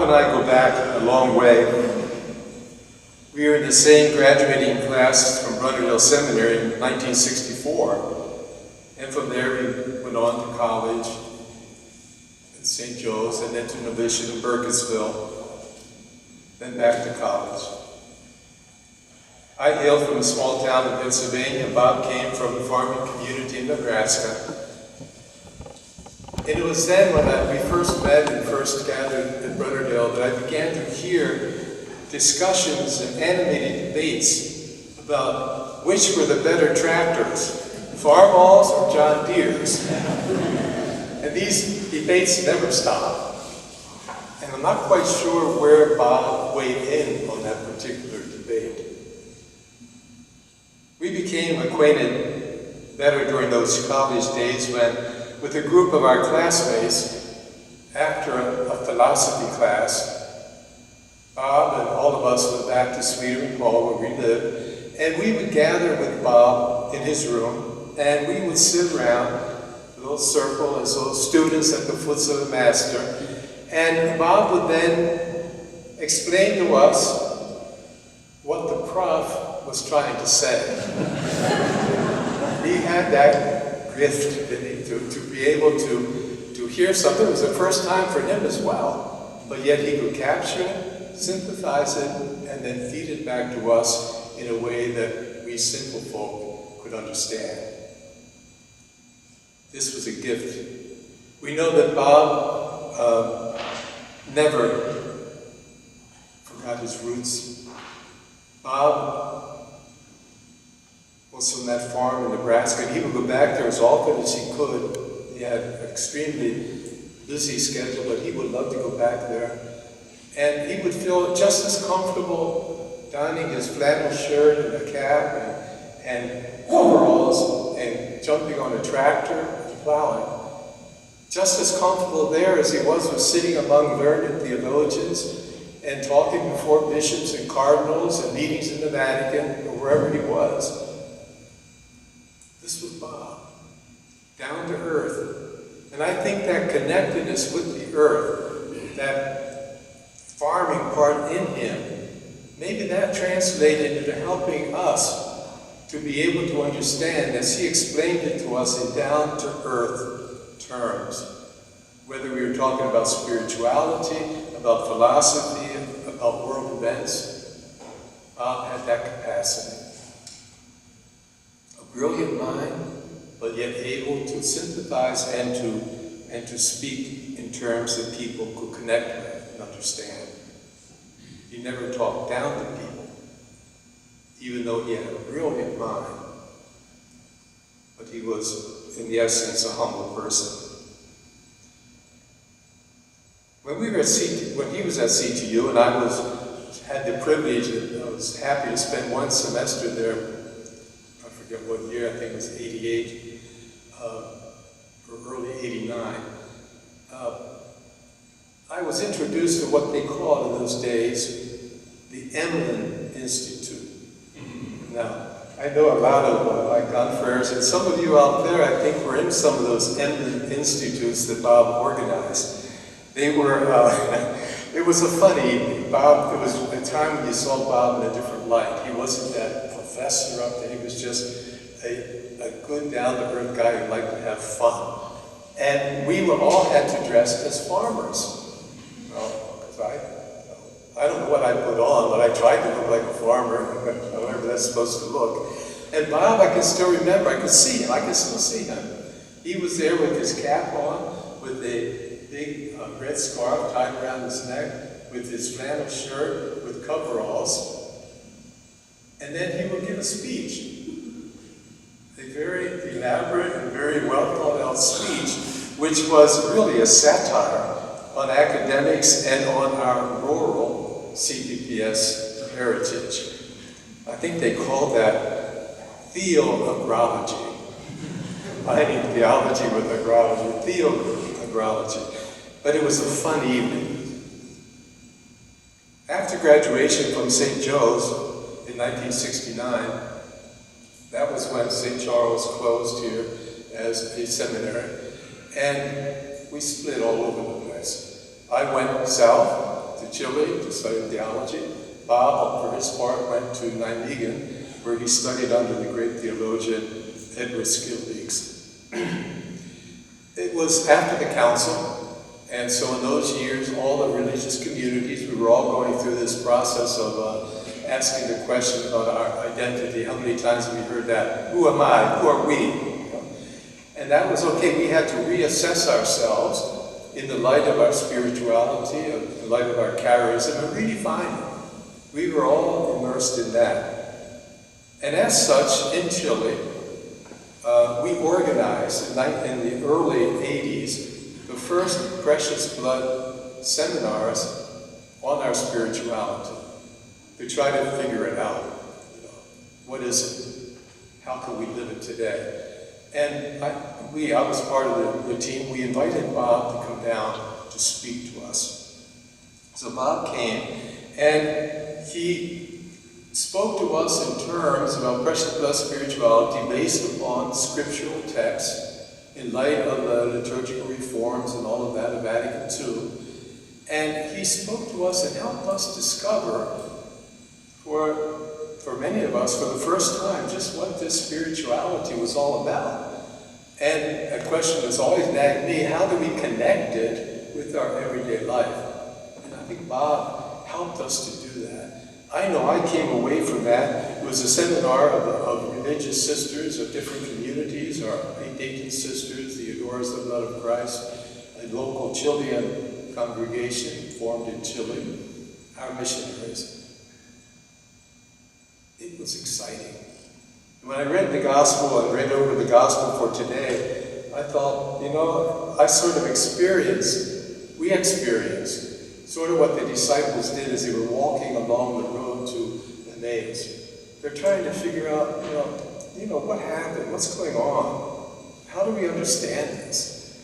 and I go back a long way. We were in the same graduating class from Rotterdam Seminary in 1964. And from there we went on to college at St. Joe's and then to novitiate in Burkittsville, then back to college. I hailed from a small town in Pennsylvania, and Bob came from a farming community in Nebraska. And it was then when we first met and first gathered at Runnerdale that I began to hear discussions and animated debates about which were the better tractors, Farmalls or John Deere's. And these debates never stopped. And I'm not quite sure where Bob weighed in on that particular debate. We became acquainted better during those college days when, with a group of our classmates, after a philosophy class, Bob and all of us went back to Schreiter Hall where we lived, and we would gather with Bob in his room, and we would sit around a little circle as those students at the foot of the master, and Bob would then explain to us what the prof was trying to say. He had that gift, didn't he, to be able to hear something. It was the first time for him as well, but yet he could capture it, synthesize it, and then feed it back to us in a way that we simple folk could understand. This was a gift. We know that Bob never forgot his roots. Bob was from that farm in Nebraska, and he would go back there as often as he could. He had an extremely busy schedule, but he would love to go back there. And he would feel just as comfortable donning his flannel shirt and a cap and overalls and jumping on a tractor and plowing. Just as comfortable there as he was with sitting among learned theologians and talking before bishops and cardinals and meetings in the Vatican or wherever he was. This was Bob, down to earth. And I think that connectedness with the earth, that farming part in him, maybe that translated into helping us to be able to understand as he explained it to us in down-to-earth terms. Whether we were talking about spirituality, about philosophy, about world events, Bob had that capacity. A brilliant mind, but yet able to synthesize and to speak in terms that people could connect with and understand. He never talked down to people, even though he had a brilliant mind. But he was, in the essence, a humble person. When he was at CTU, and I had the privilege, and I was happy to spend one semester there, I forget what year, I think it was 88, or early 89. I was introduced to what they called in those days the Emlyn Institute. Now, I know a lot of my confreres, and some of you out there, I think, were in some of those Emlyn Institutes that Bob organized. They were, it was a funny evening. Bob, it was a time when you saw Bob in a different light. He wasn't that professor up there. He was just a good down-to-earth guy who liked to have fun. And we were all had to dress as farmers. Because I don't know what I put on, but I tried to look like a farmer, however that's supposed to look. And Bob, I can still remember, I could see him, I can still see him. He was there with his cap on, with a big red scarf tied around his neck, with his flannel shirt, with coveralls. And then he would give a speech. A very elaborate and very well thought out speech, which was really a satire on academics and on our rural C.PP.S. heritage. I think they called that theology. Combining theology with agrology, theology. But it was a fun evening. After graduation from St. Joe's in 1969, that was when St. Charles closed here as a seminary, and we split all over the place. I went south to Chile to study theology. Bob, for his part, went to Nijmegen, where he studied under the great theologian Edward Skilbeeks. It was after the council, and so in those years, all the religious communities, we were all going through this process of asking the question about our identity. How many times have we heard that? Who am I? Who are we? And that was okay. We had to reassess ourselves in the light of our spirituality, in the light of our charism, and redefine it. We were all immersed in that. And as such, in Chile, we organized in the early 80s the first Precious Blood seminars on our spirituality to try to figure it out. What is it? How can we live it today? And I was part of the team. We invited Bob to come down to speak to us. So Bob came, and he spoke to us in terms about Precious Blood spirituality based upon scriptural texts in light of the liturgical reforms and all of that of Vatican II. And he spoke to us and helped us discover, for many of us, for the first time, just what this spirituality was all about. And a question that's always nagged me: how do we connect it with our everyday life? And I think Bob helped us to do that. I know I came away from that. It was a seminar of religious sisters of different communities, our Dayton sisters, the Adorers of the Blood of Christ, a local Chilean congregation formed in Chile, our missionaries. It was exciting. When I read the gospel and read over the gospel for today, I thought, we experienced sort of what the disciples did as they were walking along the road to Emmaus. They're trying to figure out, what happened? What's going on? How do we understand this?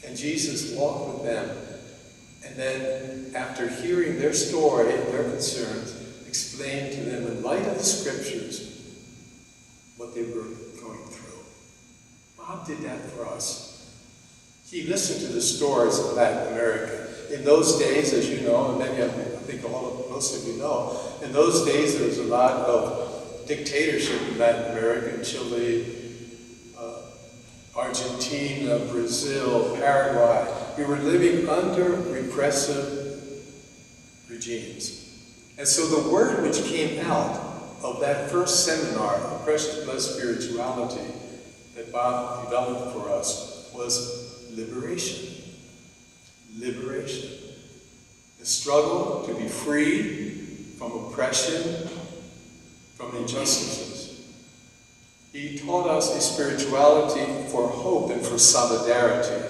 And Jesus walked with them. And then, after hearing their story and their concerns, explained to them in light of the scriptures what they were going through. Bob did that for us. He listened to the stories of Latin America. In those days, as you know, and maybe I think most of you know, in those days there was a lot of dictatorship in Latin America, Chile, Argentina, Brazil, Paraguay. We were living under repressive regimes. And so the word which came out of that first seminar of Precious Blood spirituality that Bob developed for us was liberation. Liberation. The struggle to be free from oppression, from injustices. He taught us a spirituality for hope and for solidarity.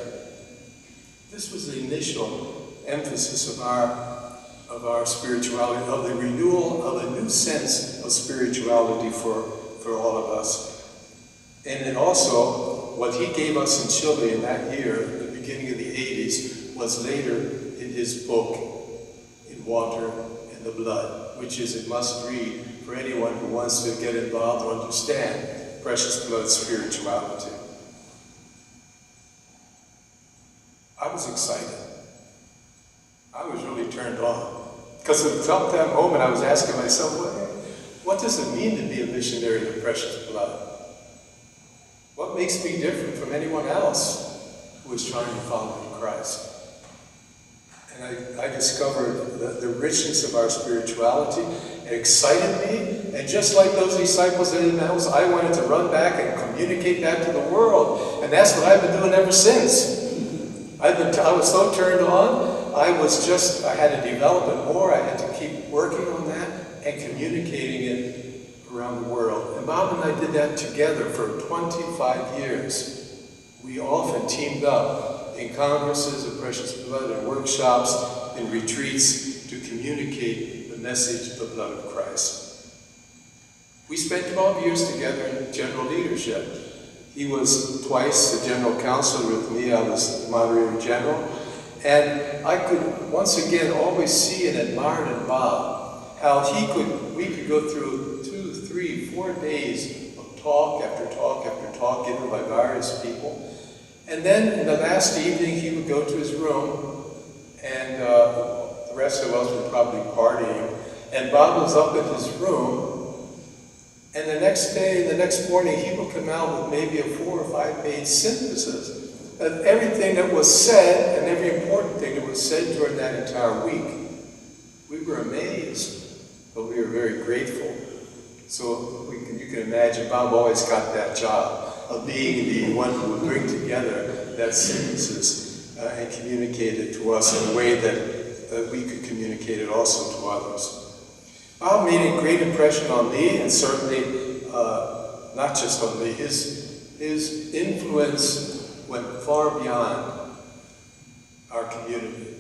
This was the initial emphasis of our spirituality, of the renewal of a new sense of spirituality for all of us. And then also, what he gave us in Chile in that year, the beginning of the 80s, was later in his book, In Water and the Blood, which is a must-read for anyone who wants to get involved or understand Precious Blood spirituality. I was excited. I was really turned on. Because at that moment I was asking myself, what does it mean to be a missionary of the Precious Blood? What makes me different from anyone else who is trying to follow Christ? And I discovered the richness of our spirituality. It excited me. And just like those disciples in Emmaus, I wanted to run back and communicate that to the world. And that's what I've been doing ever since. I was so turned on. I had to develop it more. I had to keep working on that and communicating it around the world. And Bob and I did that together for 25 years. We often teamed up in congresses of Precious Blood and workshops and retreats to communicate the message of the blood of Christ. We spent 12 years together in general leadership. He was twice the general counselor with me. I was the moderator general. And I could once again always see and admire in Bob how we could go through 2, 3, 4 days of talk after talk after talk given by various people. And then in the last evening, he would go to his room, and the rest of us were probably partying, and Bob was up in his room, and the next day, the next morning, he would come out with maybe a 4 or 5 page synthesis of everything that was said, and every important thing that was said during that entire week. We were amazed, but we were very grateful. So you can imagine Bob always got that job of being the one who would bring together that synthesis and communicate it to us in a way that we could communicate it also to others. Bob made a great impression on me, and certainly not just on me. His influence went far beyond our community,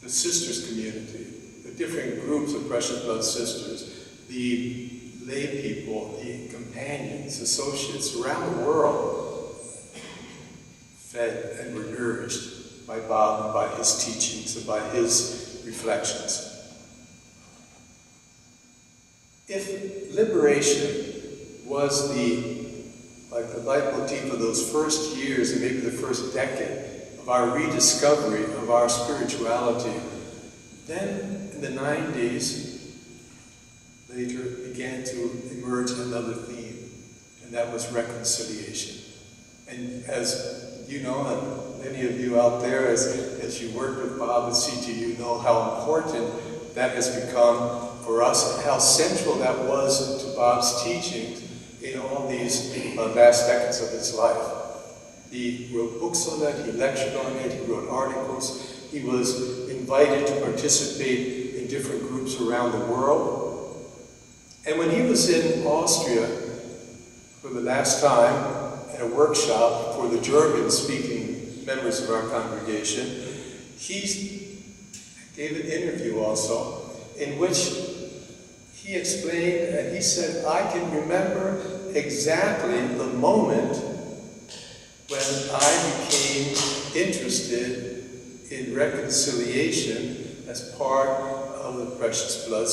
the sisters community, the different groups of precious blood sisters, the lay people, the companions, associates around the world, fed and were nourished by Bob and by his teachings and by his reflections. If liberation was the leitmotif of those first years and maybe the first decade of our rediscovery of our spirituality, then in the 90s, later began to emerge another theme, and that was reconciliation. And as you know, and many of you out there, as you work with Bob and CTU, know how important that has become for us and how central that was to Bob's teachings in all these last decades of his life. He wrote books on that, he lectured on it, he wrote articles, he was invited to participate in different groups around the world. And when he was in Austria for the last time at a workshop for the German-speaking members of our congregation, he gave an interview also in which he explained, and he said, I can remember exactly the moment when I became interested in reconciliation as part of the precious blood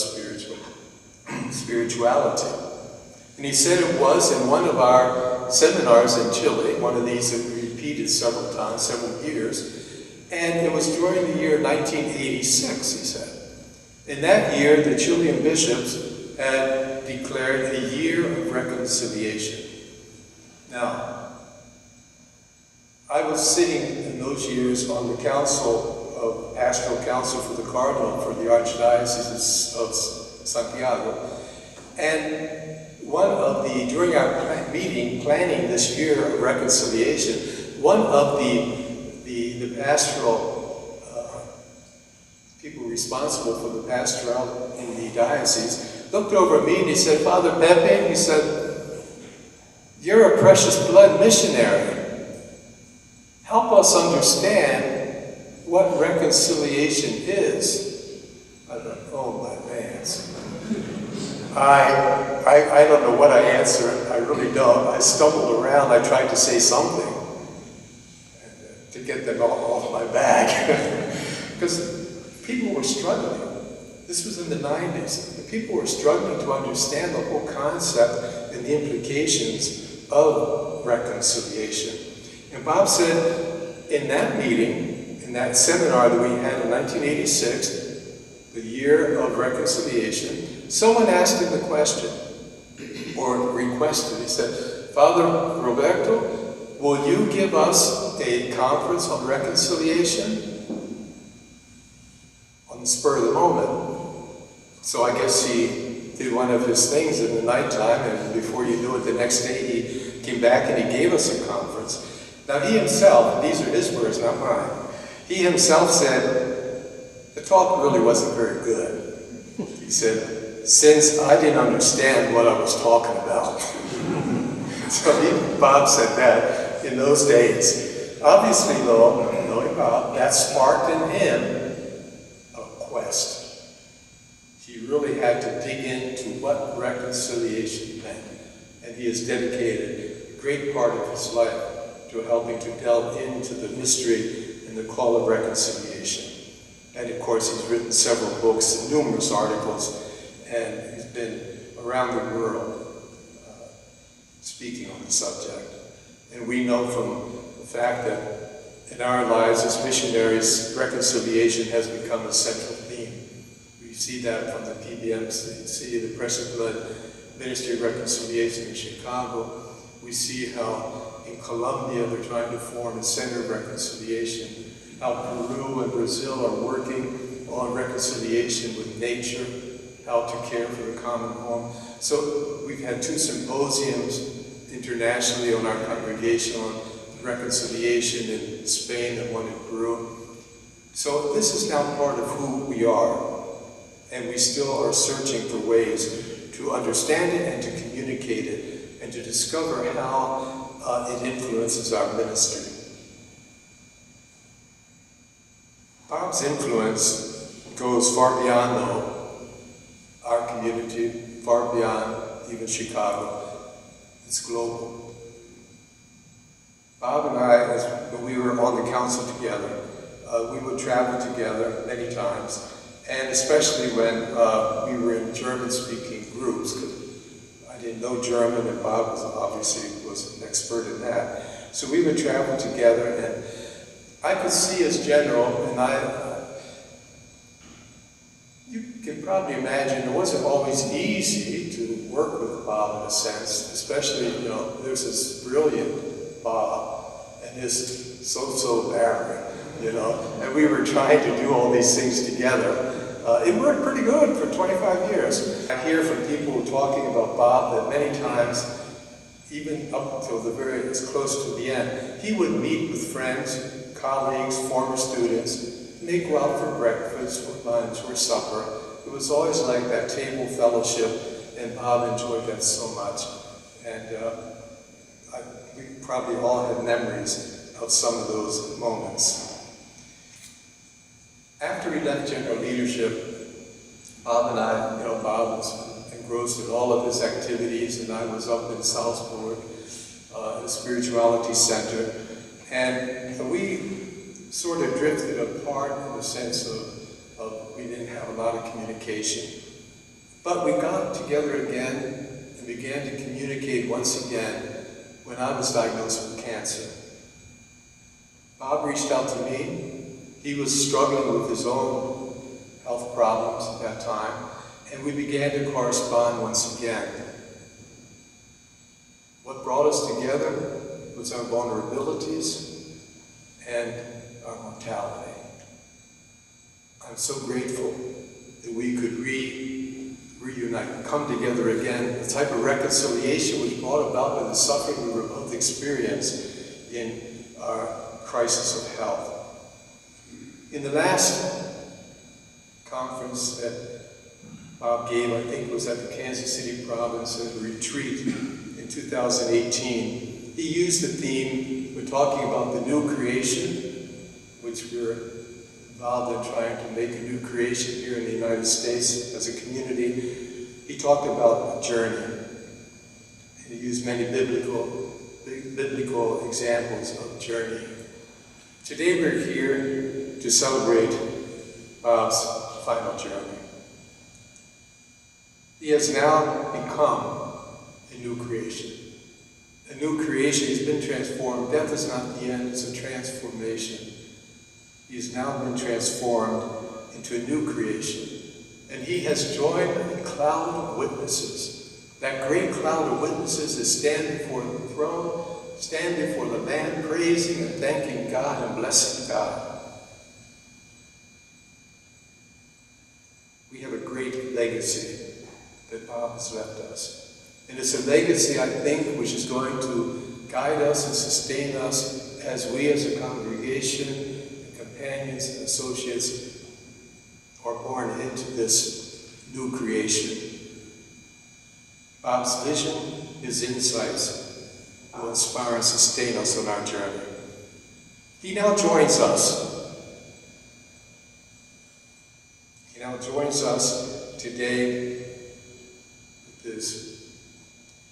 spirituality. And he said it was in one of our seminars in Chile, one of these that we repeated several times, several years, and it was during the year 1986, he said. In that year, the Chilean bishops had declared a year of reconciliation. Now, I was sitting in those years on the pastoral council for the cardinal for the Archdiocese of Santiago, and during our meeting planning this year of reconciliation, one of the pastoral people responsible for the pastoral in the diocese looked over at me and he said, Father Pepe, he said, you're a precious blood missionary. Help us understand what reconciliation is. I thought, oh my man. I don't know what I answered. I really don't. I stumbled around. I tried to say something to get them all off my back. Because people were struggling. This was in the 90s. And people were struggling to understand the whole concept and the implications of reconciliation. And Bob said in that meeting, in that seminar that we had in 1986, the year of reconciliation, someone asked him the question, or requested, he said, Father Roberto, will you give us a conference on reconciliation? On the spur of the moment. So I guess he did one of his things in the nighttime, and before you knew it, the next day he came back and he gave us a conference. Now he himself, and these are his words, not mine, he himself said, the talk really wasn't very good. He said, since I didn't understand what I was talking about. So Bob said that in those days. Obviously though, knowing Bob, that sparked in him a quest. He really had to dig into what reconciliation meant. And he has dedicated a great part of his life to helping to delve into the mystery and the call of reconciliation. And of course, he's written several books and numerous articles, and he's been around the world speaking on the subject. And we know from the fact that in our lives as missionaries, reconciliation has become a central theme You see that from the PBMC, the Precious Blood Ministry of Reconciliation in Chicago. We see how in Colombia they're trying to form a center of reconciliation, how Peru and Brazil are working on reconciliation with nature, how to care for the common home. So we've had 2 symposiums internationally on our congregation on reconciliation in Spain and one in Peru. So this is now part of who we are, and we still are searching for ways to understand it and to communicate it and to discover how it influences our ministry. Bob's influence goes far beyond, though, our community, far beyond even Chicago. It's global. Bob and I, when we were on the council together, we would travel together many times, and especially when we were in German-speaking groups, because I didn't know German, and Bob was an expert in that. So we would travel together, and I could see as general, and you can probably imagine it wasn't always easy to work with Bob in a sense, especially, there's this brilliant Bob and his so-so Barry, and we were trying to do all these things together. It worked pretty good for 25 years. I hear from people talking about Bob that many times, even up until as close to the end, he would meet with friends, colleagues, former students, and they'd go out for breakfast or lunch or supper. It was always like that table fellowship, and Bob enjoyed that so much. And we probably all have memories of some of those moments. After he left general leadership, Bob and I, Bob was engrossed in all of his activities, and I was up in Salzburg, the Spirituality Center, and we sort of drifted apart in the sense of we didn't have a lot of communication. But we got together again and began to communicate once again when I was diagnosed with cancer. Bob reached out to me. He was struggling with his own health problems at that time, and we began to correspond once again. What brought us together was our vulnerabilities and our mortality. I'm so grateful that we could reunite, come together again. The type of reconciliation was brought about by the suffering we were both experiencing in our crisis of health. In the last conference that Bob gave, I think it was at the Kansas City province at a retreat in 2018, he used the theme, we're talking about the new creation, which we're involved in trying to make a new creation here in the United States as a community. He talked about a journey. And he used many biblical examples of journey. Today we're here to celebrate Bob's final journey. He has now become a new creation. A new creation. He's been transformed. Death is not the end, it's a transformation. He has now been transformed into a new creation. And he has joined a cloud of witnesses. That great cloud of witnesses is standing before the throne, standing before the Lamb, praising and thanking God and blessing God. We have a great legacy that Bob has left us. And it's a legacy, I think, which is going to guide us and sustain us as we as a congregation, and companions and associates are born into this new creation. Bob's vision, his insights will inspire and sustain us on our journey. He now joins us. He now joins us today with his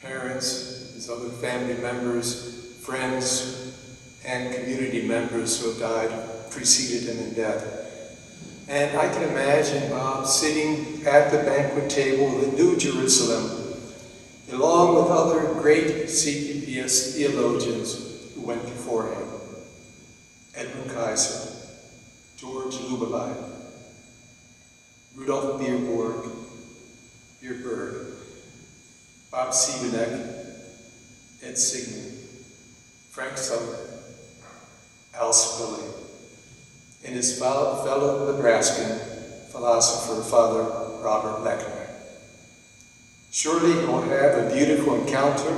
parents, his other family members, friends, and community members who have died, preceded him in death. And I can imagine Bob sitting at the banquet table in New Jerusalem, along with other great C.PP.S. theologians who went before him. Edmund Kaiser, George Lubelai, Rudolph Bierberg, Bob Siebenek, Ed Sigmund, Frank Summer, Al Spilling, and his fellow Nebraskan philosopher, Father Robert Lechner. Surely he will have a beautiful encounter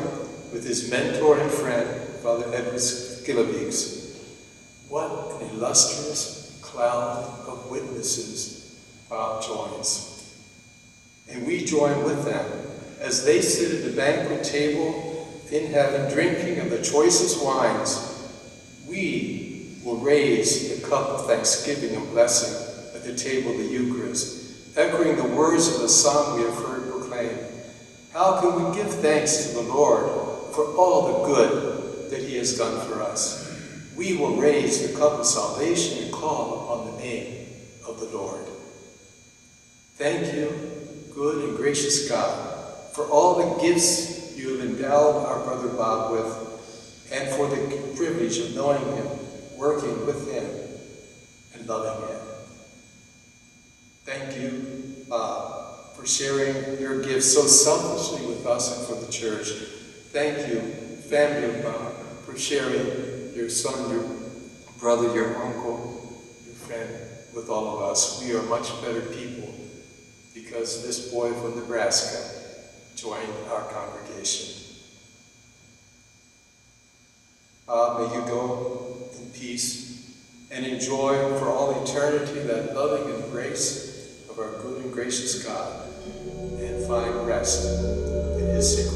with his mentor and friend, Father Edward Skillebeeks. What an illustrious cloud of witnesses Bob joins. And we join with them as they sit at the banquet table in heaven, drinking of the choicest wines. We will raise the cup of thanksgiving and blessing at the table of the Eucharist, echoing the words of the song we have heard proclaimed. How can we give thanks to the Lord for all the good that he has done for us? We will raise the cup of salvation and call upon the name of the Lord. Thank you, good and gracious God, for all the gifts you have endowed our brother Bob with, and for the privilege of knowing him, working with him, and loving him. Thank you, Bob, for sharing your gifts so selfishly with us and for the church. Thank you, family of Bob, for sharing your son, your brother, your uncle, your friend with all of us. We are much better people because this boy from Nebraska joined our congregation. May you go in peace and enjoy for all eternity that loving embrace of our good and gracious God, and find rest in his sacred